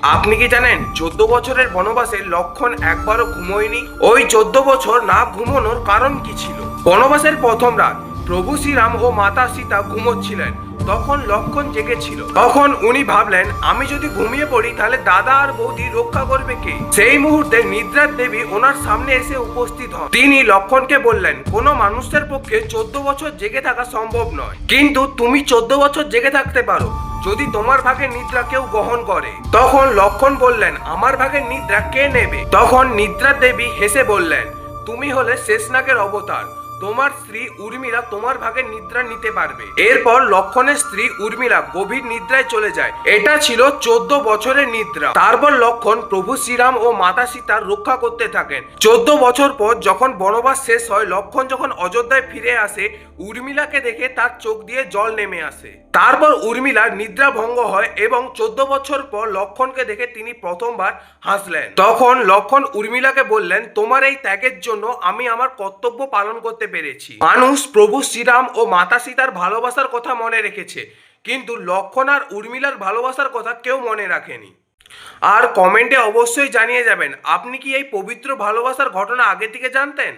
আপনি কি জানেন 14 বছরের বনবাসে লক্ষণ একবারও ঘুমোয়নি? ওই 14 বছর না ঘুমানোর কারণ কি ছিল? বনবাসের প্রথম রাত প্রভু শ্রীরাম ও মাতা সীতা ঘুমোচ্ছিলেন। তখন লক্ষণ জেগেছিল। তখন উনি ভাবলেন, আমি যদি ঘুমিয়ে পড়ি তাহলে দাদা আর বৌদি রক্ষা করবে কে? সেই মুহূর্তে নিদ্রার দেবী ওনার সামনে এসে উপস্থিত হন। তিনি লক্ষণকে বললেন, কোনো মানুষের পক্ষে 14 বছর জেগে থাকা সম্ভব নয়, কিন্তু তুমি 14 বছর জেগে থাকতে পারো যদি তোমার ভাগের নিদ্রা কেউ গ্রহণ করে। তখন লক্ষণ বললেন, আমার ভাগের নিদ্রা কে নেবে? তখন নিদ্রার দেবী হেসে বললেন, তুমি হলে শেষনাগের অবতার, তোমার স্ত্রী উর্মিলা তোমার ভাগের নিদ্রা নিতে পারবে। এরপর লক্ষণের স্ত্রী উর্মিলা গভীর নিদ্রায় চলে যায়। এটা ছিল 14 বছরের নিদ্রা। তারপর লক্ষণ প্রভু শ্রীরাম ও মাতা সীতার রক্ষা করতে থাকেন। 14 বছর পর যখন বনবাস শেষ হয়, লক্ষণ যখন অযোধ্যায় ফিরে আসে, উর্মিলাকে দেখে তার চোখ দিয়ে জল নেমে আসে। তারপর উর্মিলার নিদ্রা ভঙ্গ হয় এবং 14 বছর পর লক্ষণকে দেখে তিনি প্রথমবার হাসলেন। তখন লক্ষণ উর্মিলাকে বললেন, তোমার এই ত্যাগের জন্য আমি আমার কর্তব্য পালন করতে পেরেছি। মানুষ প্রভু শ্রীরাম ও মাতা সীতার ভালোবাসার কথা মনে রেখেছে, কিন্তু লক্ষণ আর উর্মিলার ভালোবাসার কথা কেউ মনে রাখেনি। আর কমেন্টে অবশ্যই জানিয়ে যাবেন, আপনি কি এই পবিত্র ভালোবাসার ঘটনা আগে থেকে জানতেন?